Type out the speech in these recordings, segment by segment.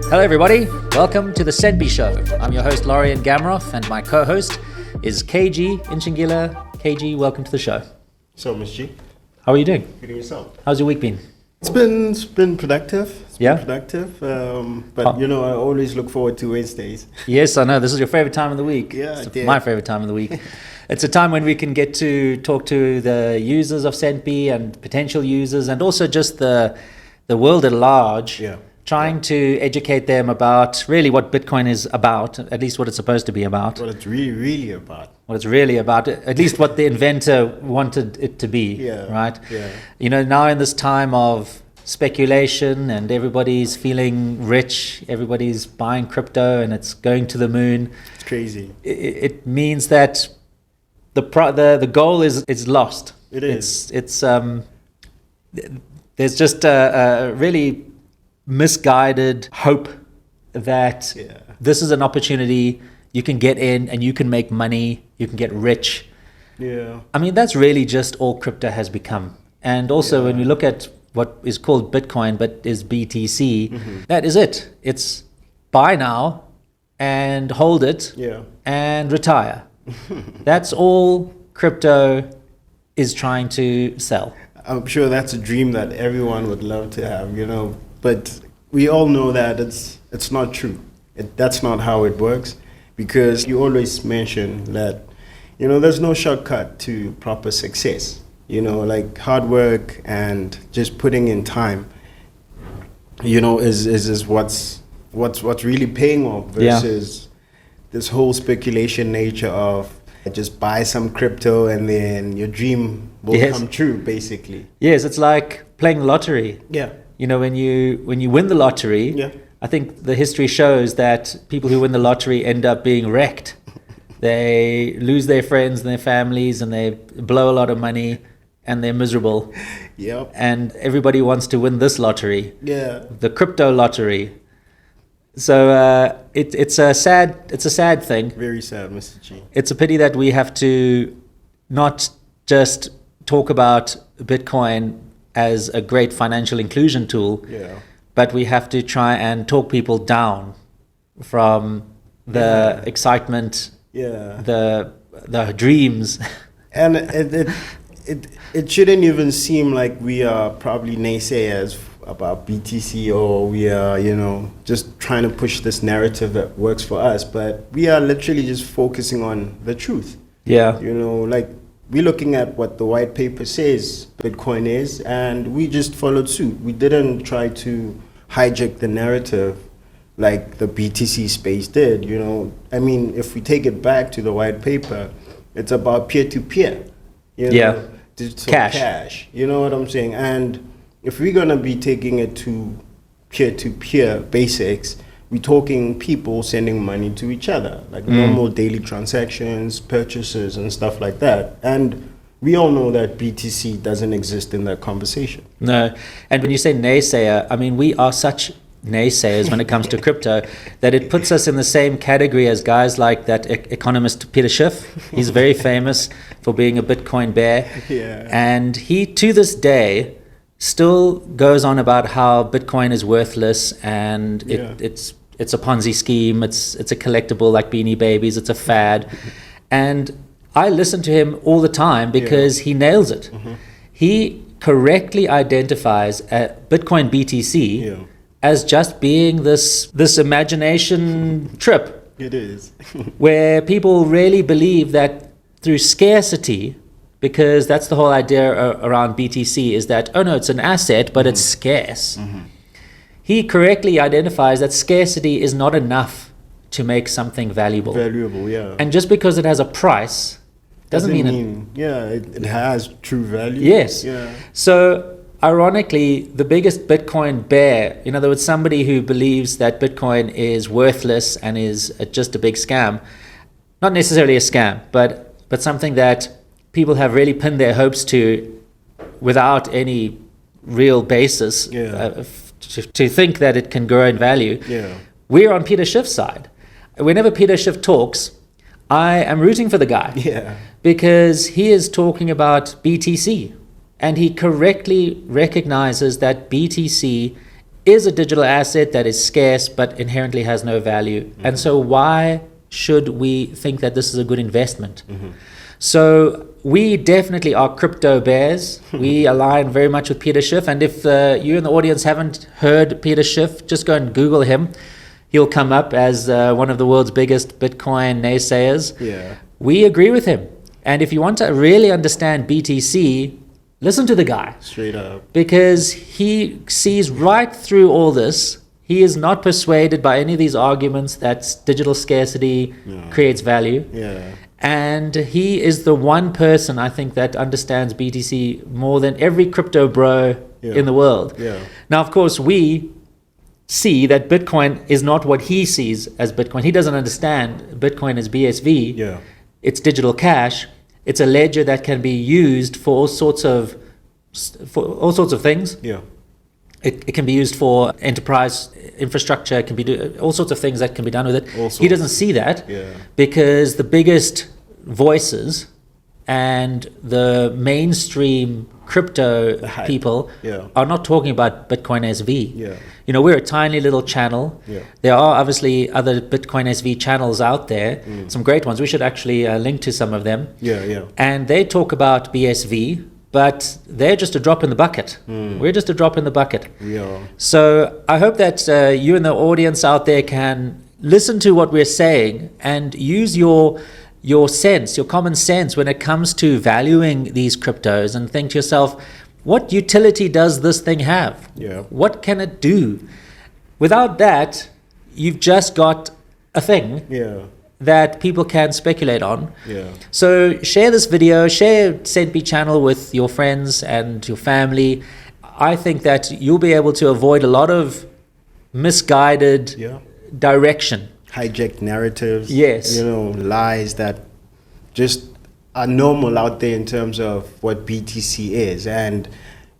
Hello everybody, welcome to the Centbee Show. I'm your host Lorien Gamaroff and my co-host is Kage, Ntshingila. Kage, welcome to the show. So, Ms. G, how are you doing? good and yourself? How's your week been? It's been productive. Yeah? Productive. But you know, I always look forward to Wednesdays. Yes, I know. This is your favorite time of the week. Yeah, It's my favorite time of the week. It's a time when we can get to talk to the users of Centbee and potential users and also just the world at large. Yeah. Trying to educate them about really what Bitcoin is about, at least what it's supposed to be about. What it's really about. What it's really about, at least what the inventor wanted it to be, Yeah. right? Yeah. You know, now in this time of speculation and everybody's feeling rich, everybody's buying crypto and it's going to the moon. It's crazy. It means that the goal is lost. It is. It's there's just a really misguided hope that this is an opportunity you can get in and you can make money, you can get rich. Yeah. I mean, that's really just all crypto has become. And also when we look at what is called Bitcoin but is BTC, that is it. It's buy now and hold it and retire. That's all crypto is trying to sell. I'm sure that's a dream that everyone would love to have, you know. But we all know that it's not true. That's not how it works, because you always mention that, you know, there's no shortcut to proper success. You know, like hard work and just putting in time, you know, is what's really paying off versus this whole speculation nature of just buy some crypto and then your dream will come true, basically. Yes, it's like playing lottery. Yeah. You know, when you win the lottery, I think the history shows that people who win the lottery end up being wrecked. They lose their friends and their families and they blow a lot of money and they're miserable. Yep. And everybody wants to win this lottery. Yeah. The crypto lottery. So it's a sad thing. Very sad, Mr. G. It's a pity that we have to not just talk about Bitcoin as a great financial inclusion tool, but we have to try and talk people down from the excitement, the dreams. And it shouldn't even seem like we are probably naysayers about BTC, or we are, you know, just trying to push this narrative that works for us, but we are literally just focusing on the truth. Yeah. You know, like, we're looking at what the white paper says Bitcoin is, and we just followed suit. We didn't try to hijack the narrative like the BTC space did, you know. I mean, if we take it back to the white paper, it's about peer-to-peer, you know, digital cash. You know what I'm saying? And if we're going to be taking it to peer-to-peer basics, we're talking people sending money to each other, like normal daily transactions, purchases, and stuff like that. And we all know that BTC doesn't exist in that conversation. No. And when you say naysayer, I mean, we are such naysayers when it comes to crypto that it puts us in the same category as guys like that economist Peter Schiff. He's very famous for being a Bitcoin bear. Yeah. And he, to this day, still goes on about how Bitcoin is worthless and it's a Ponzi scheme, it's a collectible like Beanie Babies, it's a fad. And I listen to him all the time because he nails it. He correctly identifies Bitcoin BTC as just being this imagination trip. It is. Where people really believe that through scarcity, because that's the whole idea around BTC, is that, oh no, it's an asset, but it's scarce. He correctly identifies that scarcity is not enough to make something valuable. Valuable, yeah. And just because it has a price doesn't mean it has true value. Yes. Yeah. So ironically, the biggest Bitcoin bear, in other words, somebody who believes that Bitcoin is worthless and is just a big scam, not necessarily a scam, but something that people have really pinned their hopes to without any real basis to think that it can grow in value. We're on Peter Schiff's side. Whenever Peter Schiff talks, I am rooting for the guy because he is talking about BTC and he correctly recognizes that BTC is a digital asset that is scarce but inherently has no value. And so why should we think that this is a good investment? So we definitely are crypto bears. We align very much with Peter Schiff. And if you in the audience haven't heard Peter Schiff, just go and Google him. He'll come up as one of the world's biggest Bitcoin naysayers. Yeah. We agree with him. And if you want to really understand BTC, listen to the guy. Straight up. Because he sees right through all this. He is not persuaded by any of these arguments that digital scarcity creates value. Yeah. And he is the one person, I think, that understands BTC more than every crypto bro in the world. Yeah. Now, of course, we see that Bitcoin is not what he sees as Bitcoin. He doesn't understand Bitcoin as BSV. Yeah. It's digital cash. It's a ledger that can be used for all sorts of things. Yeah. It can be used for enterprise infrastructure. It can be all sorts of things that can be done with it. He doesn't see that because the biggest voices and the mainstream crypto people are not talking about Bitcoin SV. You know, we're a tiny little channel. There are obviously other Bitcoin SV channels out there, some great ones. We should actually link to some of them. And they talk about BSV, but they're just a drop in the bucket. We're just a drop in the bucket. So I hope that you and the audience out there can listen to what we're saying and use your sense, your common sense when it comes to valuing these cryptos, and think to yourself, what utility does this thing have? What can it do? Without that, you've just got a thing that people can speculate on. So share this video, share Centbee channel with your friends and your family. I think that you'll be able to avoid a lot of misguided direction. Hijacked narratives. Yes. You know, lies that just are normal out there in terms of what BTC is. And,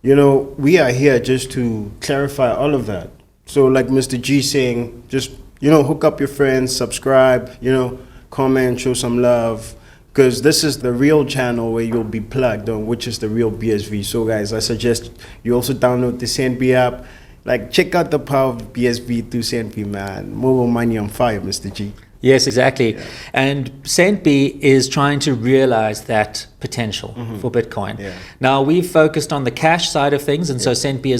you know, we are here just to clarify all of that. So like Mr. G saying, just, you know, hook up your friends, subscribe, you know, comment, show some love, because this is the real channel where you'll be plugged on, which is the real BSV. So guys, I suggest you also download the Centbee app. Like, check out the power of BSV through Centbee, man. Mobile money on fire, Mr. G. Yes, exactly. And Centbee is trying to realize that potential for Bitcoin. Now, we've focused on the cash side of things, and so Centbee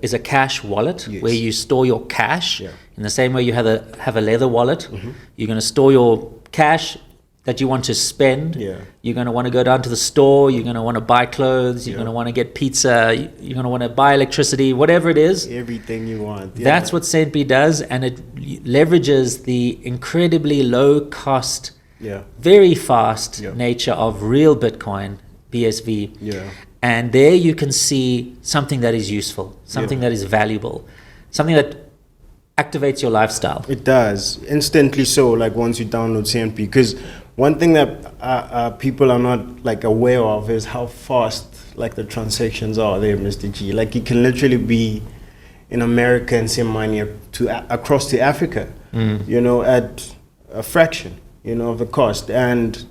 is a cash wallet where you store your cash in the same way you have a leather wallet. You're going to store your cash that you want to spend. You're going to want to go down to the store. You're going to want to buy clothes. You're going to want to get pizza. You're going to want to buy electricity, whatever it is. Everything you want. That's what Centbee does, and it leverages the incredibly low cost, very fast nature of real Bitcoin, BSV. And there you can see something that is useful, something that is valuable, something that activates your lifestyle. It does, instantly so, like once you download Centbee. Because one thing that people are not like aware of is how fast like the transactions are there, Mr. G. Like, you can literally be in America and send money across to Africa, you know, at a fraction, you know, of the cost. And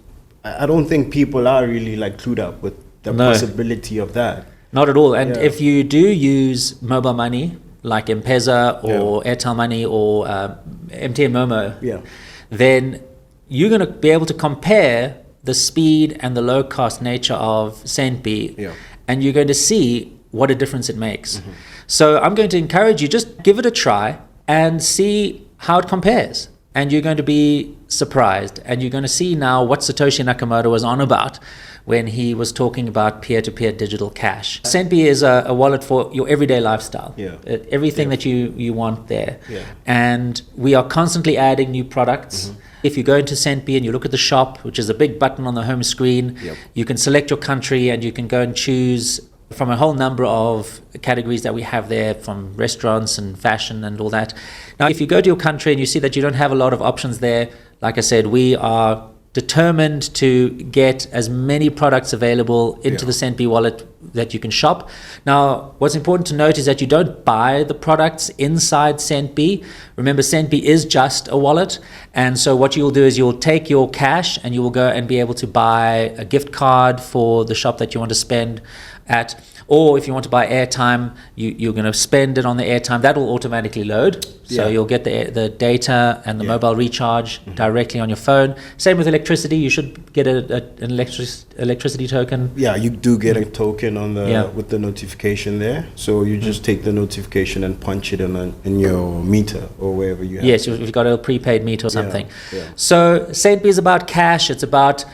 I don't think people are really like clued up with the possibility of that. Not at all. And if you do use mobile money like M-Pesa or Airtel Money or MTN Momo, then you're going to be able to compare the speed and the low-cost nature of Centbee, and you're going to see what a difference it makes. So I'm going to encourage you, just give it a try and see how it compares. And you're going to be surprised, and you're going to see now what Satoshi Nakamoto was on about when he was talking about peer-to-peer digital cash. Centbee is a wallet for your everyday lifestyle. Everything that you want there. And we are constantly adding new products. If you go into Centbee and you look at the shop, which is a big button on the home screen, you can select your country and you can go and choose from a whole number of categories that we have there, from restaurants and fashion and all that. Now, if you go to your country and you see that you don't have a lot of options there, like I said, we are determined to get as many products available into the Centbee wallet that you can shop. Now, what's important to note is that you don't buy the products inside Centbee. Remember, Centbee is just a wallet. And so what you'll do is you'll take your cash and you will go and be able to buy a gift card for the shop that you want to spend at, Or if you want to buy airtime, you're going to spend it on the airtime. That will automatically load. So you'll get the data and the mobile recharge directly on your phone. Same with electricity. You should get an electricity token. Yeah, you do get a token on the with the notification there. So you just take the notification and punch it in your meter or wherever you have. Yes, you've got a prepaid meter or something. Yeah. So Centbee is about cash. It's about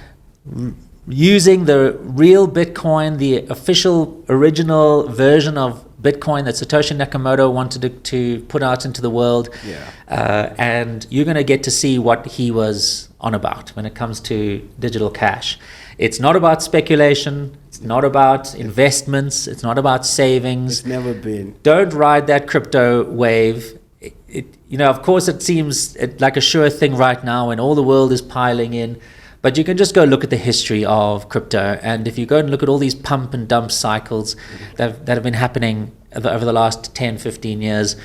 using the real Bitcoin, the official original version of Bitcoin that Satoshi Nakamoto wanted to put out into the world. And you're going to get to see what he was on about when it comes to digital cash. It's not about speculation. It's not about investments. It's not about savings. It's never been. Don't ride that crypto wave. Of course, it seems like a sure thing right now when all the world is piling in. But you can just go look at the history of crypto. And if you go and look at all these pump and dump cycles that have been happening over the last 10, 15 years,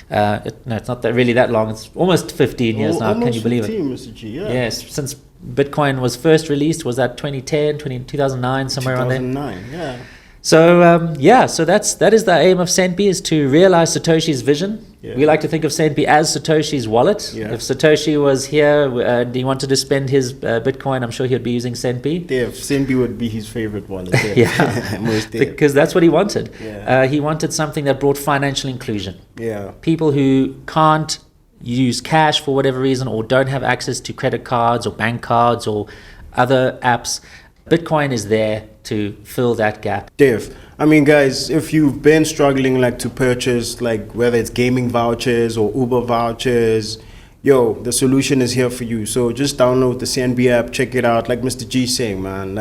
it's not really that long. It's almost 15 years now. Can you believe it? Mr. G, yeah. Yes, since Bitcoin was first released, was that 2010, 2009, somewhere around there? 2009, yeah. So so that is the aim of Centbee, is to realize Satoshi's vision. We like to think of Centbee as Satoshi's wallet. If Satoshi was here and he wanted to spend his Bitcoin, I'm sure he'd be using Centbee. Yeah, Centbee would be his favorite wallet. Because that's what he wanted. He wanted something that brought financial inclusion. People who can't use cash for whatever reason, or don't have access to credit cards or bank cards or other apps, Bitcoin is there to fill that gap. Dave, I mean, guys, if you've been struggling to purchase, whether it's gaming vouchers or Uber vouchers, the solution is here for you. So just download the Centbee app, check it out. Like Mr. G saying, man,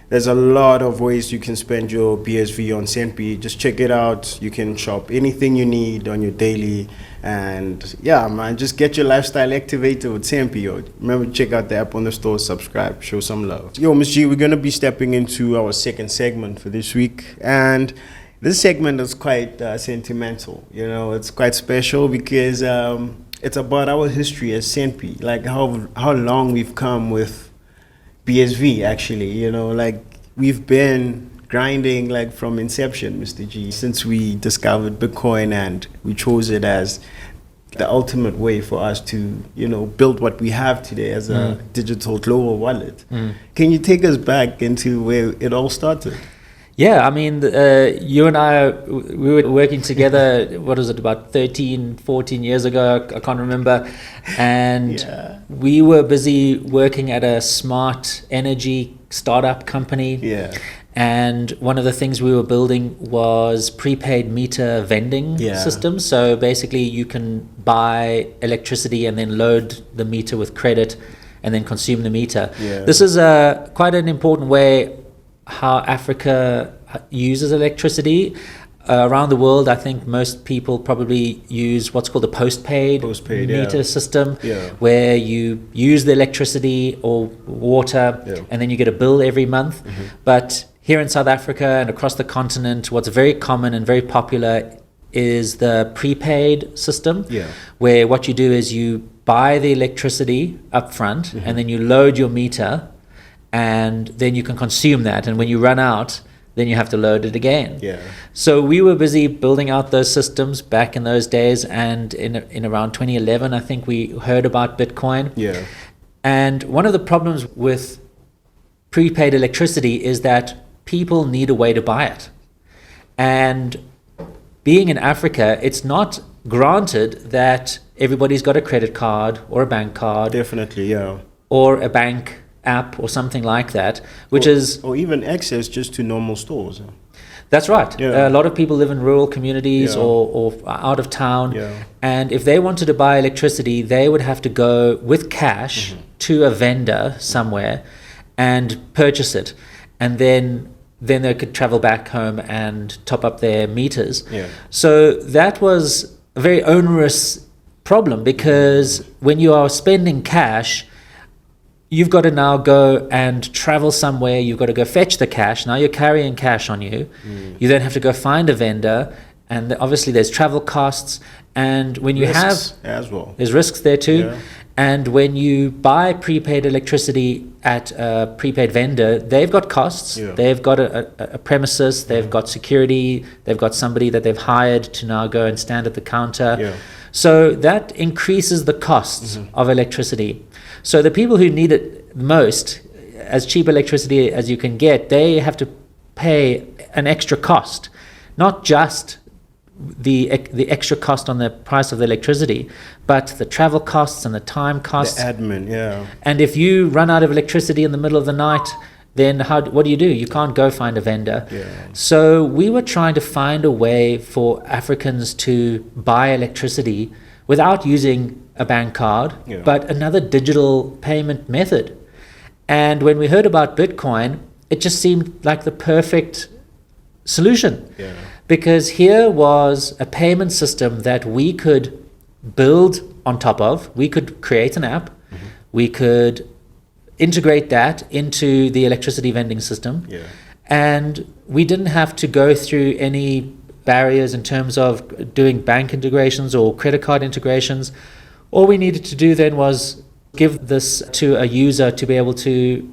there's a lot of ways you can spend your BSV on Centbee. Just check it out. You can shop anything you need on your daily. And man, just get your lifestyle activated with Centbee. Remember to check out the app on the store, subscribe, show some love. Mr. G, we're going to be stepping into our second segment for this week. And this segment is quite sentimental. It's quite special because it's about our history as Centbee, how long we've come with BSV, actually. We've been grinding from inception, Mr. G, since we discovered Bitcoin, and we chose it as the ultimate way for us to build what we have today as a digital global wallet. Can you take us back into where it all started? Yeah, I mean, you and I, we were working together, what was it, about 13, 14 years ago, I can't remember. And we were busy working at a smart energy startup company. And one of the things we were building was prepaid meter vending systems. So basically you can buy electricity and then load the meter with credit and then consume the meter. This is quite an important way how Africa uses electricity. Around the world, I think most people probably use what's called a postpaid meter system, where you use the electricity or water and then you get a bill every month. But here in South Africa and across the continent, what's very common and very popular is the prepaid system, where what you do is you buy the electricity up front and then you load your meter, and then you can consume that. And when you run out, then you have to load it again. So we were busy building out those systems back in those days, and in around 2011, I think we heard about Bitcoin. And one of the problems with prepaid electricity is that people need a way to buy it. And being in Africa, it's not granted that everybody's got a credit card or a bank card. Definitely, or a bank app or something like that, or even access just to normal stores. That's right. A lot of people live in rural communities or out of town, and if they wanted to buy electricity, they would have to go with cash to a vendor somewhere and purchase it, and then they could travel back home and top up their meters. So that was a very onerous problem, because when you are spending cash, you've got to now go and travel somewhere. You've got to go fetch the cash. Now you're carrying cash on you. You then have to go find a vendor, and obviously there's travel costs, And when you Risks as well. there's risks there too. Yeah. And when you buy prepaid electricity at a prepaid vendor, they've got costs. Yeah. They've got a premises. They've got security. They've got somebody that they've hired to now go and stand at the counter. Yeah. So that increases the costs of electricity. So the people who need it most, as cheap electricity as you can get, they have to pay an extra cost, not just the extra cost on the price of the electricity, but the travel costs and the time costs. The admin, yeah. And if you run out of electricity in the middle of the night, then what do? You can't go find a vendor. Yeah. So we were trying to find a way for Africans to buy electricity without using a bank card, Yeah. but another digital payment method. And when we heard about Bitcoin, it just seemed like the perfect solution. Yeah. Because here was a payment system that we could build on top of. We could create an app. We could integrate that into the electricity vending system. Yeah. And we didn't have to go through any barriers in terms of doing bank integrations or credit card integrations. All we needed to do then was give this to a user to be able to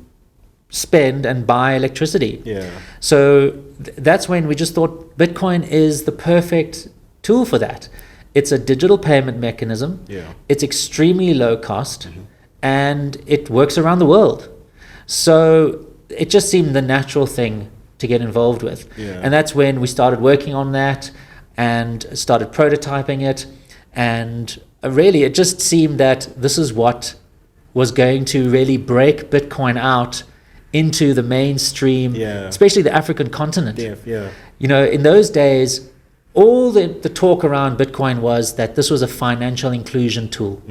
spend and buy electricity. Yeah. So that's when we just thought Bitcoin is the perfect tool for that. It's a digital payment mechanism. Yeah. It's extremely low cost, and it works around the world. So it just seemed the natural thing to get involved with. Yeah. And that's when we started working on that and started prototyping it. And really, it just seemed that this is what was going to really break Bitcoin out into the mainstream, Yeah. especially the African continent. Yeah. You know, in those days, all the talk around Bitcoin was that this was a financial inclusion tool.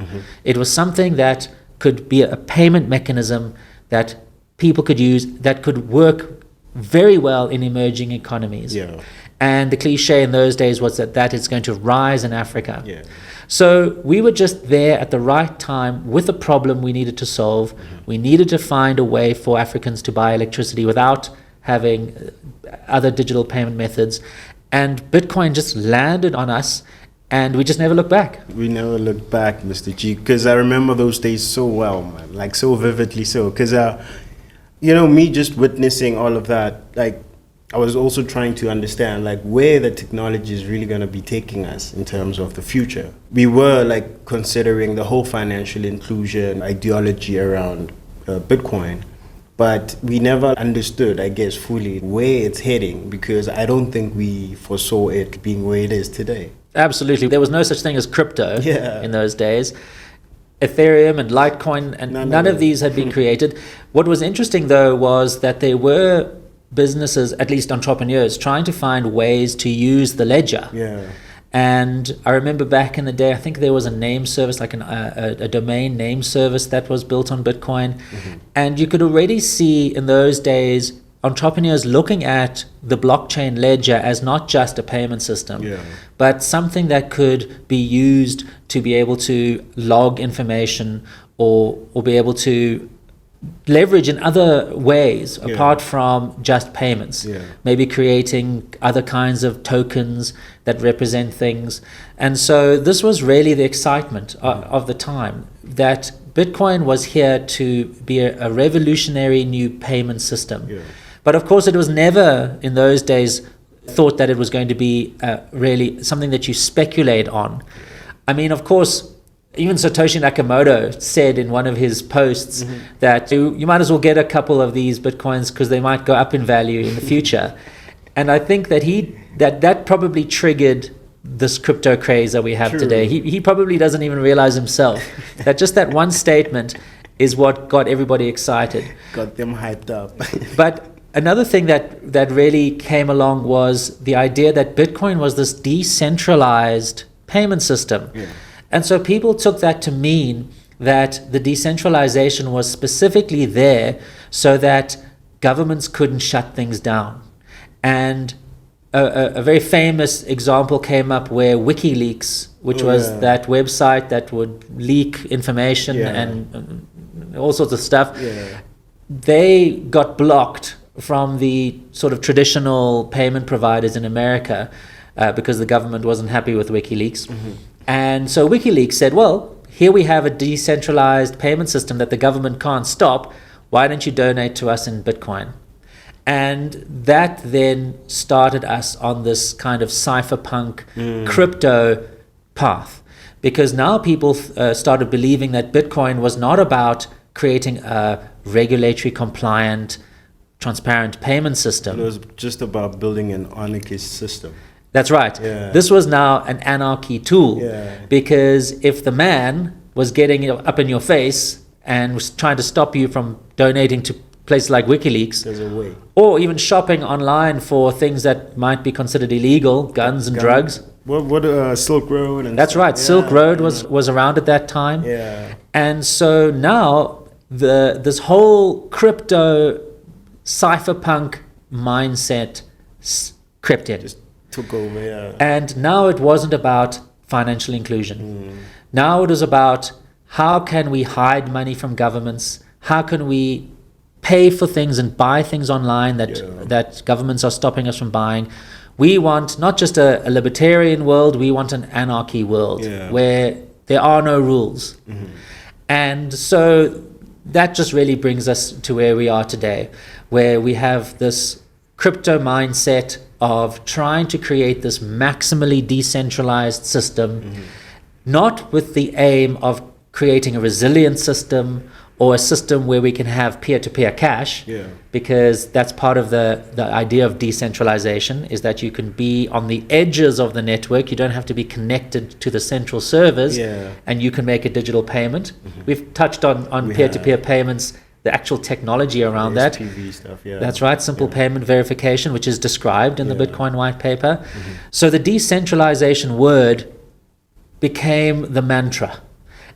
It was something that could be a payment mechanism that people could use, that could work very well in emerging economies. Yeah. And the cliche in those days was that is going to rise in Africa. Yeah. So we were just there at the right time with a problem we needed to solve. We needed to find a way for Africans to buy electricity without having other digital payment methods. And Bitcoin just landed on us, and we just never looked back. We never looked back, Mr. G, because I remember those days so well, man, like so vividly so. Because, me just witnessing all of that, like, I was also trying to understand, like, where the technology is really going to be taking us in terms of the future. We were, like, considering the whole financial inclusion ideology around Bitcoin, but we never understood, I guess, fully where it's heading, because I don't think we foresaw it being where it is today. Absolutely. There was no such thing as crypto in those days. Ethereum and Litecoin, and none of these had been created. What was interesting, though, was that there were businesses, at least entrepreneurs, trying to find ways to use the ledger. Yeah. And I remember back in the day, I think there was a name service, like a domain name service that was built on Bitcoin. And you could already see in those days entrepreneurs looking at the blockchain ledger as not just a payment system, but something that could be used to be able to log information or be able to leverage in other ways apart from just payments. Maybe creating other kinds of tokens that represent things. And so this was really the excitement of the time, that Bitcoin was here to be a revolutionary new payment system. But of course, it was never in those days thought that it was going to be really something that you speculate on. I mean, of course, even Satoshi Nakamoto said in one of his posts that you might as well get a couple of these Bitcoins because they might go up in value in the future. And I think that that probably triggered this crypto craze that we have today. He probably doesn't even realize himself that just that one statement is what got everybody excited. Got them hyped up. But another thing that really came along was the idea that Bitcoin was this decentralized payment system. And so people took that to mean that the decentralization was specifically there so that governments couldn't shut things down. And a very famous example came up where WikiLeaks, which was that website that would leak information and all sorts of stuff, they got blocked from the sort of traditional payment providers in America because the government wasn't happy with WikiLeaks. And so WikiLeaks said, well, here we have a decentralized payment system that the government can't stop. Why don't you donate to us in Bitcoin? And that then started us on this kind of cypherpunk crypto path, because now people started believing that Bitcoin was not about creating a regulatory compliant, transparent payment system. It was just about building an anarchist system. That's right. Yeah. This was now an anarchy tool, Yeah. because if the man was getting up in your face and was trying to stop you from donating to places like WikiLeaks, There's a way. or even shopping online for things that might be considered illegal, guns and drugs. What Silk Road and That's stuff. right. Yeah. Silk Road was around at that time. Yeah. And so now this whole crypto cypherpunk mindset crept in. Just took over, yeah. And now it wasn't about financial inclusion. Now it was about how can we hide money from governments? How can we pay for things and buy things online that governments are stopping us from buying? We want not just a libertarian world, we want an anarchy world where there are no rules. And so that just really brings us to where we are today, where we have this crypto mindset of trying to create this maximally decentralized system, not with the aim of creating a resilient system or a system where we can have peer-to-peer cash, because that's part of the idea of decentralization, is that you can be on the edges of the network. You don't have to be connected to the central servers, and you can make a digital payment. We've touched on peer-to-peer payments, the actual technology around that. SPV stuff, That's right, simple payment verification, which is described in the Bitcoin white paper. So the decentralization word became the mantra.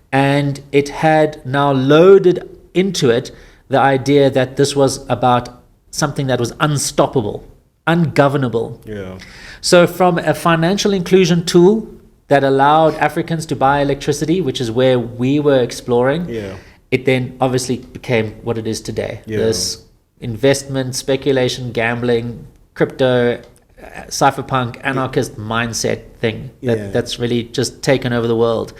And it had now loaded into it the idea that this was about something that was unstoppable, ungovernable. So from a financial inclusion tool that allowed Africans to buy electricity, which is where we were exploring, it then obviously became what it is today. This investment, speculation, gambling, crypto, cypherpunk, anarchist mindset thing that's really just taken over the world.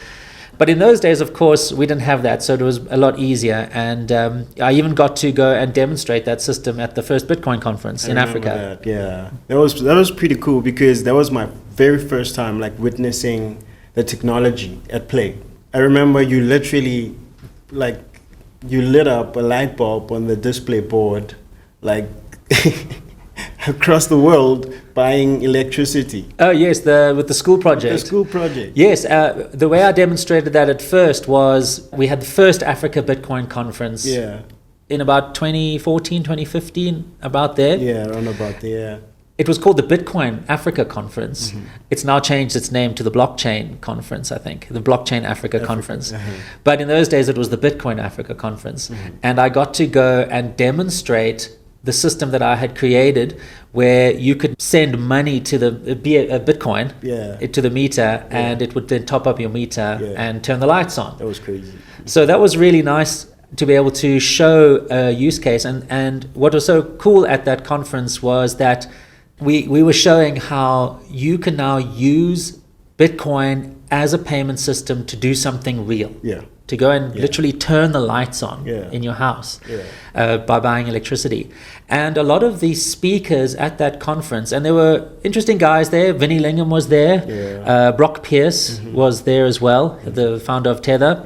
But in those days, of course, we didn't have that, so it was a lot easier. And I even got to go and demonstrate that system at the first Bitcoin conference in Africa. That was pretty cool, because that was my very first time like witnessing the technology at play. I remember you literally you lit up a light bulb on the display board, like across the world, buying electricity. Oh yes, with the school project. The school project. Yes, the way I demonstrated that at first was we had the first Africa Bitcoin conference in about 2014, 2015, about there. Around about there. It was called the Bitcoin Africa Conference. It's now changed its name to the Blockchain Conference, I think, the Blockchain Africa Conference. But in those days, it was the Bitcoin Africa Conference. And I got to go and demonstrate the system that I had created, where you could send money to a Bitcoin to the meter, and it would then top up your meter and turn the lights on. That was crazy. So that was really nice to be able to show a use case. And what was so cool at that conference was that we were showing how you can now use Bitcoin as a payment system to do something real. To go and literally turn the lights on in your house by buying electricity. And a lot of the speakers at that conference, and there were interesting guys there. Vinnie Lingham was there. Brock Pierce was there as well, the founder of Tether.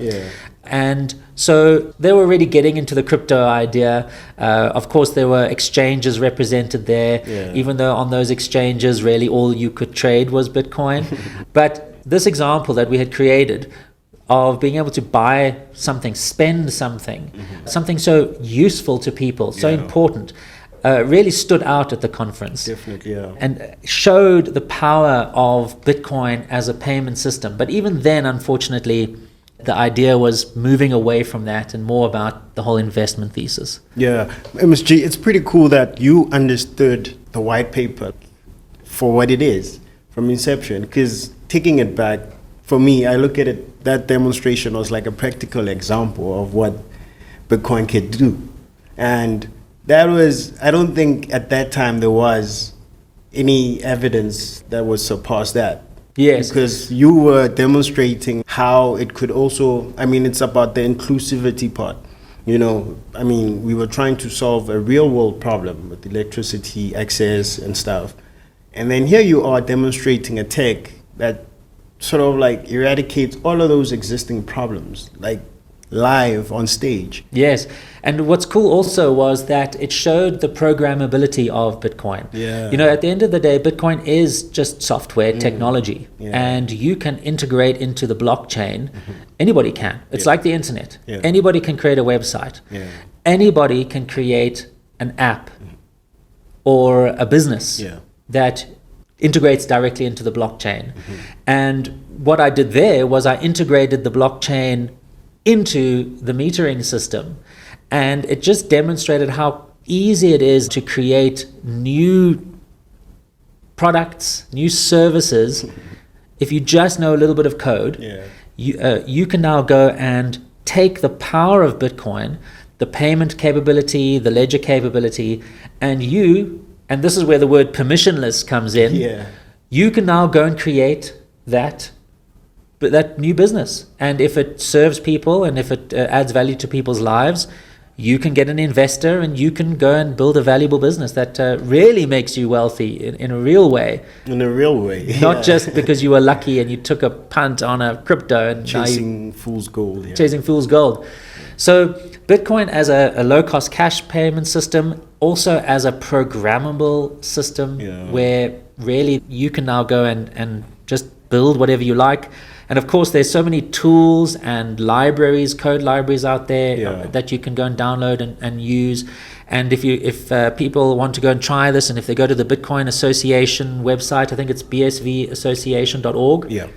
And so they were really getting into the crypto idea. Of course, there were exchanges represented there, even though on those exchanges, really all you could trade was Bitcoin. But this example that we had created of being able to buy something, spend something, something so useful to people, so important, really stood out at the conference. Definitely, and showed the power of Bitcoin as a payment system. But even then, unfortunately, the idea was moving away from that and more about the whole investment thesis. MSG, it's pretty cool that you understood the white paper for what it is from inception, because taking it back, for me, I look at it, that demonstration was like a practical example of what Bitcoin could do. And that was, I don't think at that time there was any evidence that would surpass that. Yes. Because you were demonstrating how it could also, I mean, it's about the inclusivity part. You know, I mean, we were trying to solve a real world problem with electricity access and stuff. And then here you are demonstrating a tech that sort of like eradicates all of those existing problems, like live on stage. Yes. And what's cool also was that it showed the programmability of Bitcoin. Yeah. You know, at the end of the day, Bitcoin is just software technology. Yeah. And you can integrate into the blockchain. Anybody can. It's like the internet. Yeah. Anybody can create a website. Yeah. Anybody can create an app or a business that integrates directly into the blockchain. And what I did there was I integrated the blockchain into the metering system, and it just demonstrated how easy it is to create new products, new services. If you just know a little bit of code, you can now go and take the power of Bitcoin, the payment capability, the ledger capability, and this is where the word permissionless comes in. You can now go and create that new business. And if it serves people and if it adds value to people's lives, you can get an investor and you can go and build a valuable business that really makes you wealthy in a real way. In a real way. Not just because you were lucky and you took a punt on a crypto and chasing fool's gold. Chasing fool's gold. So Bitcoin as a low-cost cash payment system, also as a programmable system where really you can now go and just build whatever you like. And of course, there's so many tools and libraries, code libraries out there that you can go and download and use. And if people want to go and try this, and if they go to the Bitcoin Association website, I think it's bsvassociation.org,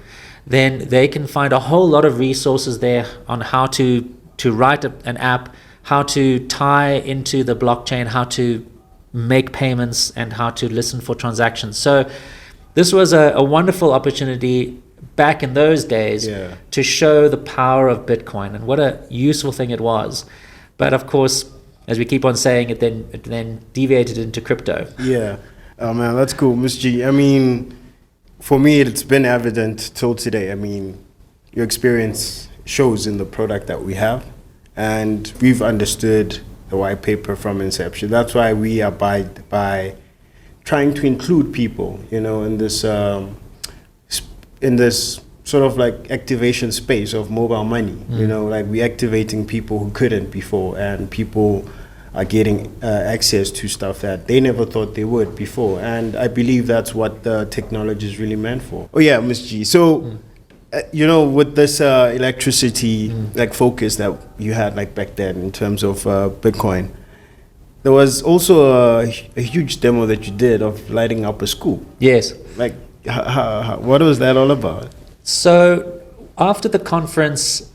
then they can find a whole lot of resources there on how to write an app, how to tie into the blockchain, how to make payments, and how to listen for transactions. So this was a wonderful opportunity back in those days to show the power of Bitcoin and what a useful thing it was. But of course, as we keep on saying, it then deviated into crypto. Oh man, that's cool, Ms. G. I mean, for me, it's been evident till today. I mean, your experience shows in the product that we have, and we've understood the white paper from inception. That's why we abide by trying to include people, you know, in this sort of like activation space of mobile money. You know, like we're activating people who couldn't before, and people are getting access to stuff that they never thought they would before. And I believe that's what the technology is really meant for. Oh yeah, Ms. G. So, you know, with this electricity like focus that you had like back then in terms of Bitcoin, there was also a huge demo that you did of lighting up a school. Yes. Like, what was that all about? So after the conference,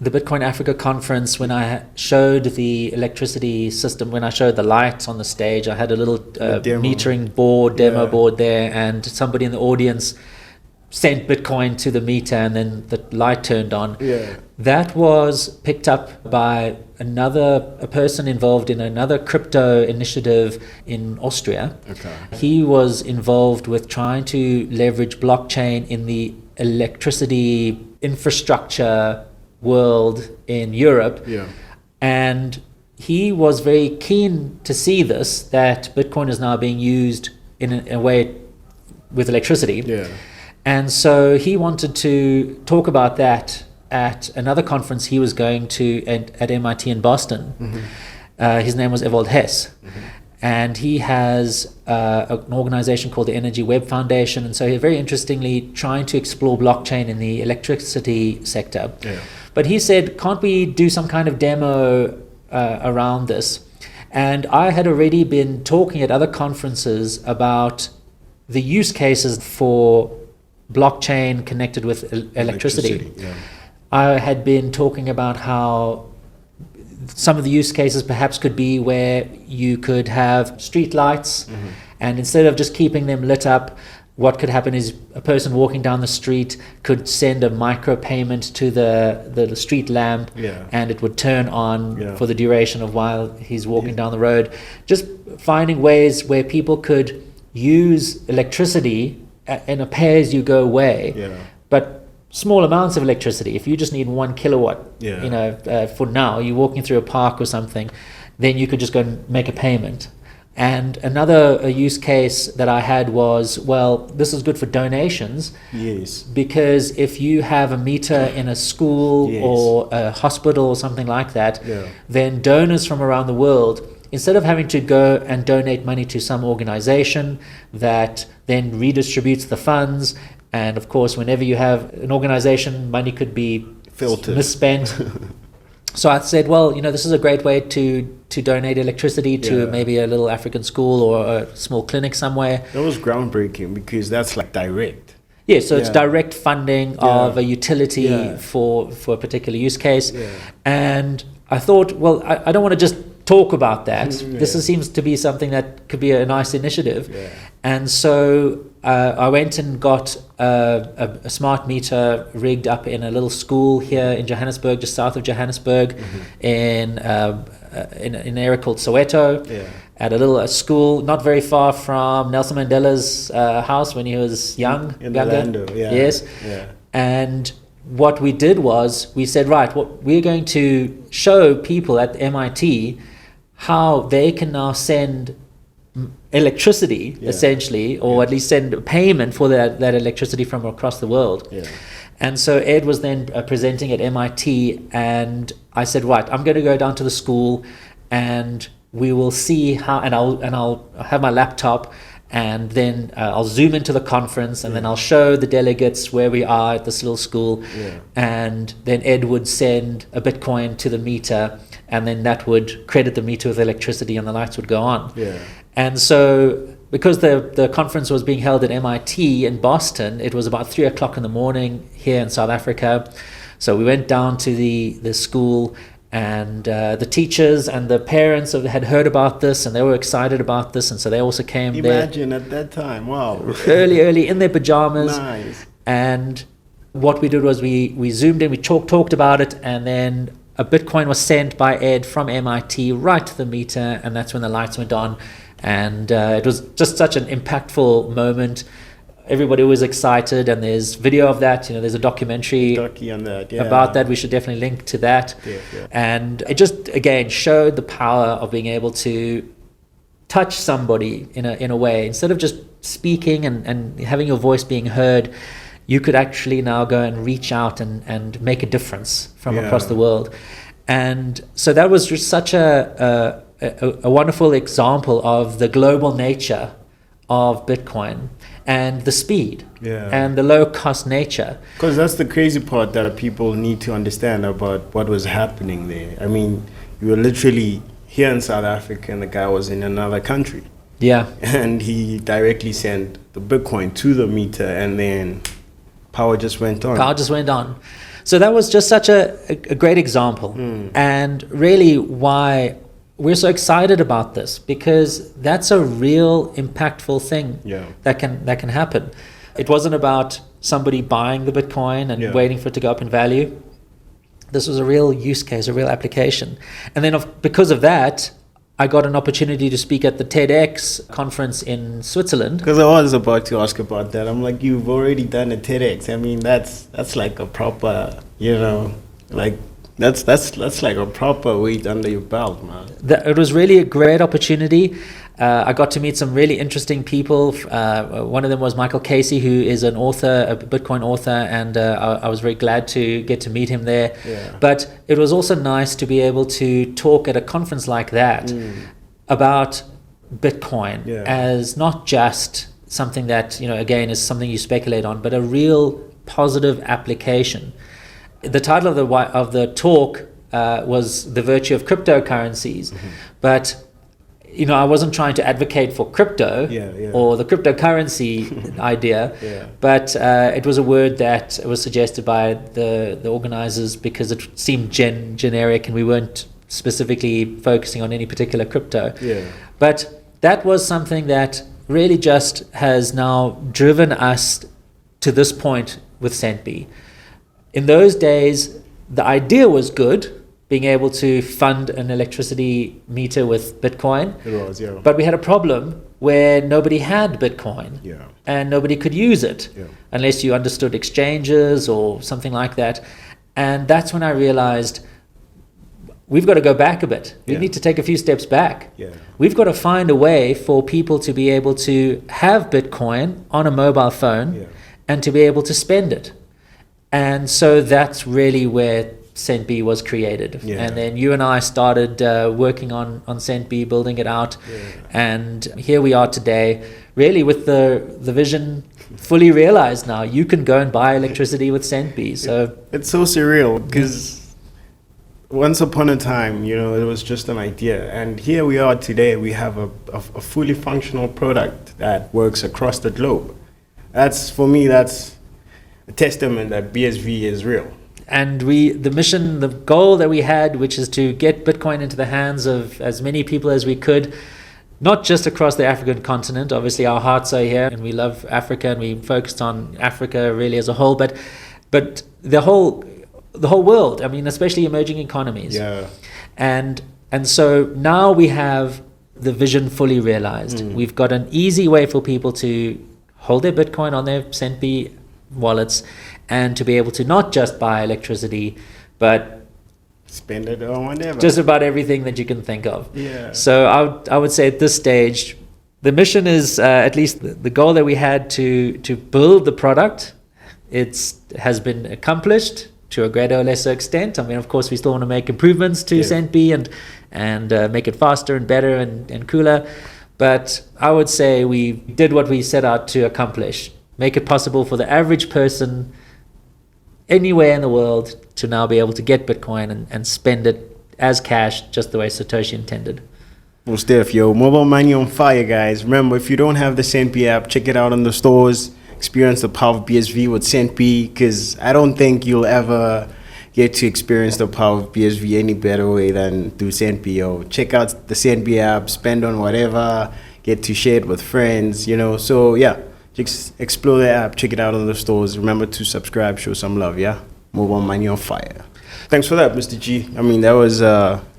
the Bitcoin Africa conference, when I showed the electricity system, when I showed the lights on the stage, I had a little metering board, demo board there, and somebody in the audience sent Bitcoin to the meter, and then the light turned on. That was picked up by a person involved in another crypto initiative in Austria. He was involved with trying to leverage blockchain in the electricity infrastructure world in Europe. And he was very keen to see this, that Bitcoin is now being used in a way with electricity. And so he wanted to talk about that at another conference he was going to at MIT in Boston. His name was Ewald Hess. And he has an organization called the Energy Web Foundation. And so he's very interestingly trying to explore blockchain in the electricity sector. But he said, can't we do some kind of demo around this? And I had already been talking at other conferences about the use cases for blockchain connected with electricity. I had been talking about how some of the use cases perhaps could be where you could have street lights, and instead of just keeping them lit up, what could happen is a person walking down the street could send a micro payment to the street lamp, and it would turn on for the duration of while he's walking down the road. Just finding ways where people could use electricity in a pay-as-you-go way, Yeah. but small amounts of electricity. If you just need 1 kilowatt, Yeah. for now, you're walking through a park or something, then you could just go and make a payment. And another use case that I had was, well, this is good for donations. Yes. Because if you have a meter in a school Yes. or a hospital or something like that, Yeah. then donors from around the world, instead of having to go and donate money to some organization that then redistributes the funds, and of course, whenever you have an organization, money could be Filtered. misspent. So I said, well, this is a great way to donate electricity to Yeah. maybe a little African school or a small clinic somewhere. That was groundbreaking because that's like direct. Yeah, so it's Yeah. direct funding of a utility Yeah. for a particular use case. Yeah. And I thought, well, I don't want to just talk about that. Yeah. This seems to be something that could be a nice initiative. Yeah. And so I went and got a smart meter rigged up in a little school here in Johannesburg, just south of Johannesburg, in an area called Soweto, Yeah. at a school not very far from Nelson Mandela's house when he was younger. In Orlando, yeah. Yes. Yeah. And what we did was we said, right, we're going to show people at MIT how they can now send electricity, essentially, or at least send a payment for that electricity from across the world. Yeah. And so Ed was then presenting at MIT, and I said, right, I'm going to go down to the school, and we will see how, and I'll have my laptop, and then I'll zoom into the conference, and then I'll show the delegates where we are at this little school, and then Ed would send a Bitcoin to the meter, and then that would credit the meter with electricity, and the lights would go on. Yeah. And so, because the conference was being held at MIT in Boston, it was about 3 o'clock in the morning here in South Africa. So we went down to the school, and the teachers and the parents had heard about this, and they were excited about this, and so they also came Imagine at that time, wow. early in their pajamas. Nice. And what we did was we zoomed in, we talked about it, and then a Bitcoin was sent by Ed from MIT right to the meter, and that's when the lights went on. And it was just such an impactful moment. Everybody was excited, and there's video of that. There's a documentary On that, about that. We should definitely link to that. Yeah. And it just, again, showed the power of being able to touch somebody in a way. Instead of just speaking and having your voice being heard, you could actually now go and reach out and make a difference from across the world. And so that was just such a wonderful example of the global nature of Bitcoin and the speed and the low cost nature. Because that's the crazy part that people need to understand about what was happening there. I mean, you were literally here in South Africa, and the guy was in another country. Yeah. And he directly sent the Bitcoin to the meter, and then power just went on. So that was just such a great example, and really why we're so excited about this, because that's a real impactful thing that can happen. It wasn't about somebody buying the Bitcoin and waiting for it to go up in value. This was a real use case, a real application. And then because of that, I got an opportunity to speak at the TEDx conference in Switzerland. Because I was about to ask about that. I'm like, you've already done a TEDx. I mean, that's like a proper, like that's like a proper weight under your belt, man. It was really a great opportunity. I got to meet some really interesting people. One of them was Michael Casey, who is an author, a Bitcoin author, and I was very glad to get to meet him there. Yeah. But it was also nice to be able to talk at a conference like that about Bitcoin as not just something that, again, is something you speculate on, but a real positive application. The title of the talk was The Virtue of Cryptocurrencies, but I wasn't trying to advocate for crypto or the cryptocurrency idea, but it was a word that was suggested by the organizers because it seemed generic, and we weren't specifically focusing on any particular crypto. But that was something that really just has now driven us to this point with Centbee. In those days, the idea was good, being able to fund an electricity meter with Bitcoin. It was, But we had a problem where nobody had Bitcoin Yeah. and nobody could use it unless you understood exchanges or something like that. And that's when I realized we've got to go back a bit. We need to take a few steps back. Yeah. We've got to find a way for people to be able to have Bitcoin on a mobile phone and to be able to spend it. And so that's really where Centbee was created. Yeah. And then you and I started working on Centbee, building it out. And here we are today, really with the vision fully realized now. You can go and buy electricity with Centbee. So it's so surreal because once upon a time, you know, it was just an idea. And here we are today. We have a fully functional product that works across the globe. For me, that's a testament that BSV is real. And the mission, the goal that we had, which is to get Bitcoin into the hands of as many people as we could, not just across the African continent. Obviously, our hearts are here, and we love Africa, and we focused on Africa really as a whole. But the whole world. I mean, especially emerging economies. Yeah. And so now we have the vision fully realized. We've got an easy way for people to hold their Bitcoin on their Centbee wallets and to be able to not just buy electricity, but spend it on whatever. Just about everything that you can think of. Yeah. So I would say at this stage, the mission is at least the goal that we had to build the product. Has been accomplished to a greater or lesser extent. I mean, of course, we still want to make improvements to Centbee and make it faster and better and cooler. But I would say we did what we set out to accomplish. Make it possible for the average person anywhere in the world to now be able to get Bitcoin and spend it as cash, just the way Satoshi intended. Well, Steph, yo, mobile money on fire, guys. Remember, if you don't have the Centbee app, check it out in the stores. Experience the power of BSV with Centbee, because I don't think you'll ever get to experience the power of BSV any better way than through Centbee. Yo, check out the Centbee app, spend on whatever, get to share it with friends, you know. So yeah, just explore the app, check it out in the stores. Remember to subscribe, show some love. Yeah, mobile money on fire. Thanks for that, Mr. G. I mean, that was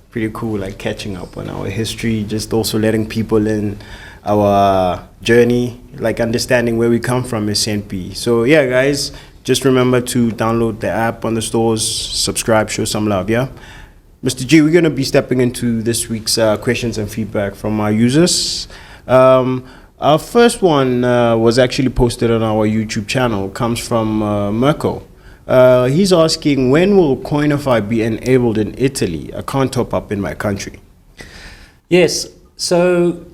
pretty cool, like catching up on our history, just also letting people in our journey, like understanding where we come from is Centbee. So yeah, guys, just remember to download the app on the stores, subscribe, show some love. Yeah, Mr. G, we're going to be stepping into this week's questions and feedback from our users. Our first one was actually posted on our YouTube channel, comes from Mirko. He's asking, when will Coinify be enabled in Italy? I can't top up in my country. Yes, so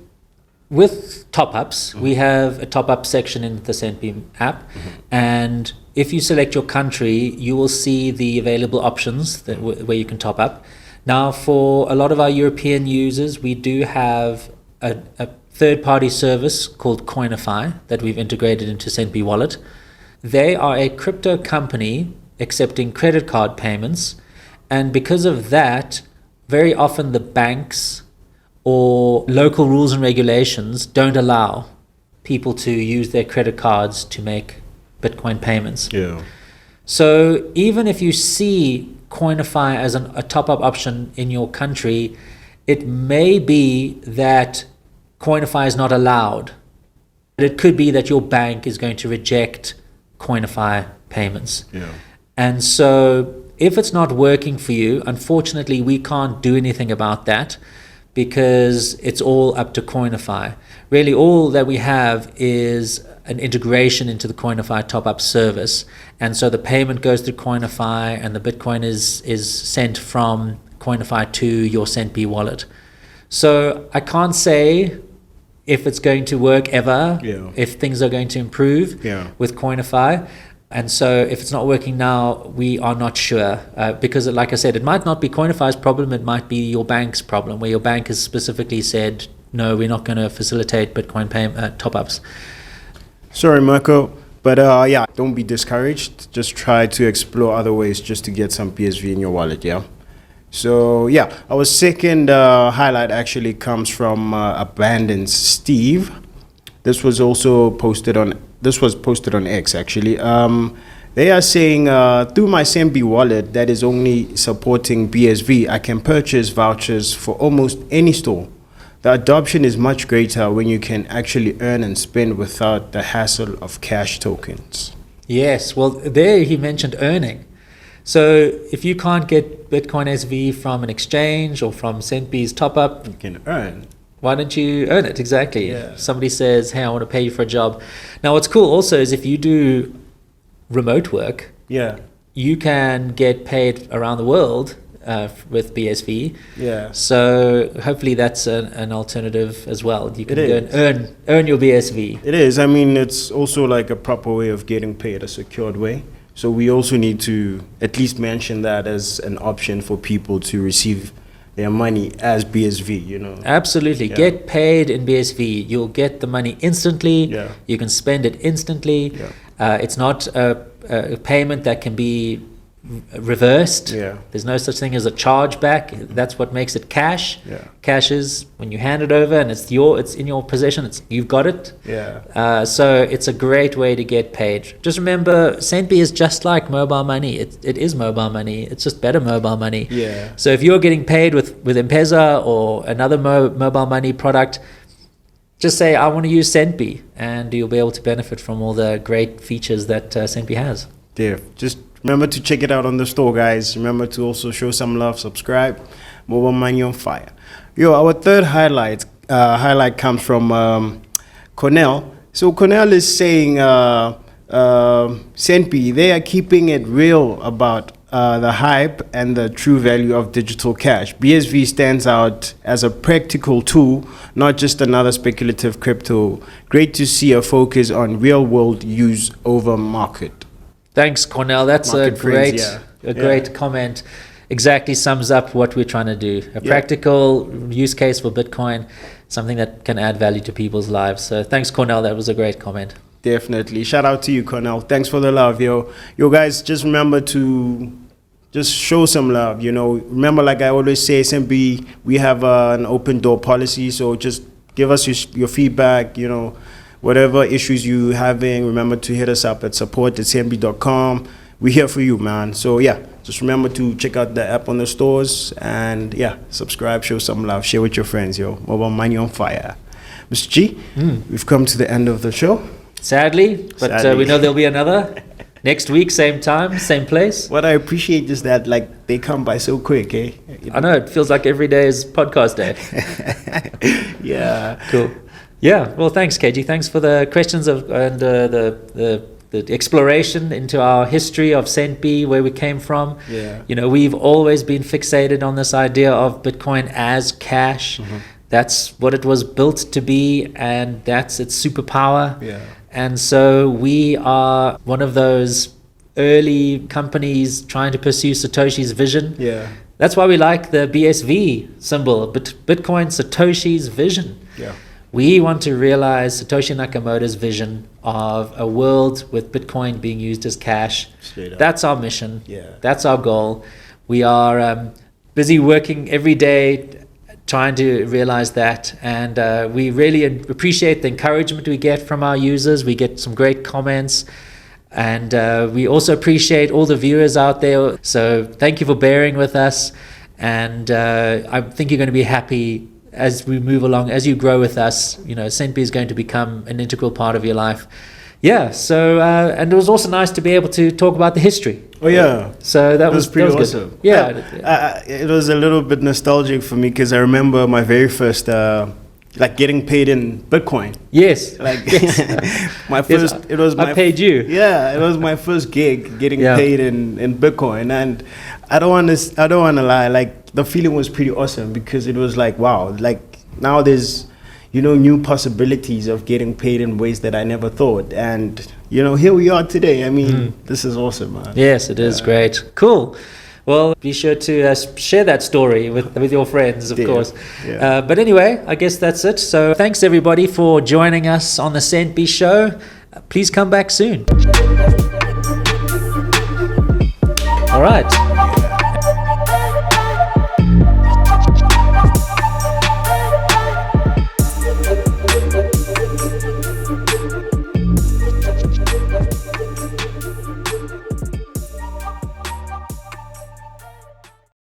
with top-ups, we have a top-up section in the Centbee app, and if you select your country, you will see the available options where you can top up. Now, for a lot of our European users, we do have a third-party service called Coinify that we've integrated into Centbee Wallet. They are a crypto company accepting credit card payments, and because of that, very often the banks or local rules and regulations don't allow people to use their credit cards to make Bitcoin payments. Yeah. So even if you see Coinify as a top-up option in your country, it may be that Coinify is not allowed. But it could be that your bank is going to reject Coinify payments. Yeah. And so if it's not working for you, unfortunately, we can't do anything about that, because it's all up to Coinify. Really, all that we have is an integration into the Coinify top-up service. And so the payment goes through Coinify, and the Bitcoin is sent from Coinify to your Centbee wallet. So I can't say if it's going to work ever, if things are going to improve with Coinify. And so if it's not working now, we are not sure, because like I said, it might not be Coinify's problem, it might be your bank's problem, where your bank has specifically said, no, we're not going to facilitate Bitcoin top-ups. Sorry, Marco, but yeah, don't be discouraged. Just try to explore other ways just to get some BSV in your wallet, yeah? So yeah, our second highlight actually comes from Abandoned Steve. This was posted on X actually. They are saying through my Centbee wallet that is only supporting BSV, I can purchase vouchers for almost any store the adoption is much greater when you can actually earn and spend without the hassle of cash tokens. Yes, well, there he mentioned earning. So if you can't get Bitcoin SV from an exchange or from Centbee's top-up, You can earn. why don't you earn it? Exactly. Yeah. Somebody says, hey, I want to pay you for a job. Now, what's cool also is if you do remote work, Yeah, you can get paid around the world with BSV. yeah. So hopefully that's an alternative as well. You can It go is. and earn your BSV. It is. I mean, it's also like a proper way of getting paid, a secured way. So we also need to at least mention that as an option for people to receive their money as BSV, you know. Absolutely. Yeah. Get paid in BSV. You'll get the money instantly. Yeah. You can spend it instantly. Yeah. It's not a payment that can be reversed. Yeah. There's no such thing as a chargeback. That's what makes it cash. Yeah. Cash is when you hand it over and it's in your possession. You've got it. Yeah. So it's a great way to get paid. Just remember, Centbee is just like mobile money. It is mobile money. It's just better mobile money. Yeah. So if you're getting paid with M-Pesa or another mobile money product, just say, I want to use Centbee, and you'll be able to benefit from all the great features that Centbee has. Yeah. Just remember to check it out on the store, guys. Remember to also show some love, subscribe. Mobile Money on Fire. Yo, our third highlight comes from Cornell. So Cornell is saying Centbee, they are keeping it real about the hype and the true value of digital cash. BSV stands out as a practical tool, not just another speculative crypto. Great to see a focus on real-world use over market. Thanks, Cornell. That's Market friends, a great comment. Exactly sums up what we're trying to do. A practical use case for Bitcoin, something that can add value to people's lives. So thanks, Cornell. That was a great comment. Definitely. Shout out to you, Cornell. Thanks for the love, yo. Yo, guys, just remember to just show some love, you know. Remember, like I always say, Centbee, we have an open door policy. So just give us your feedback, you know, whatever issues you having. Remember to hit us up at support@centbee.com. We're here for you, man. So, yeah, just remember to check out the app on the stores. And, yeah, subscribe, show some love, share with your friends, yo. Mobile Money on Fire. Mr. G, we've come to the end of the show. Sadly, but we know there'll be another next week, same time, same place. What I appreciate is that, like, they come by so quick, eh? I know, it feels like every day is podcast day. Yeah. Cool. Yeah, well, thanks, Kage. Thanks for the questions and the exploration into our history of Centbee, where we came from. Yeah. You know, we've always been fixated on this idea of Bitcoin as cash. That's what it was built to be, and that's its superpower. Yeah. And so we are one of those early companies trying to pursue Satoshi's vision. Yeah. That's why we like the BSV symbol, Bitcoin Satoshi's vision. Yeah. We want to realize Satoshi Nakamoto's vision of a world with Bitcoin being used as cash. Straight up. That's our mission. Yeah. That's our goal. We are busy working every day trying to realize that, and we really appreciate the encouragement we get from our users. We get some great comments, and we also appreciate all the viewers out there. So thank you for bearing with us, and I think you're going to be happy as we move along, as you grow with us. You know, Centbee is going to become an integral part of your life. Yeah, so and it was also nice to be able to talk about the history. Oh, yeah. So that was pretty good. awesome. Yeah. It was a little bit nostalgic for me because I remember my very first, like, getting paid in Bitcoin. Yes. Like, Yes. my first, Yes, it was my I paid you. Yeah, it was my first gig getting Yeah. paid in Bitcoin, and I don't want to lie, like, the feeling was pretty awesome because it was like, wow, like, now there's, you know, new possibilities of getting paid in ways that I never thought, and, you know, here we are today. I mean, this is awesome, man. Yes, it is great. Cool. Well, be sure to share that story with your friends, of course. Yeah. But anyway, I guess that's it. So thanks, everybody, for joining us on the Centbee Show. Please come back soon. All right.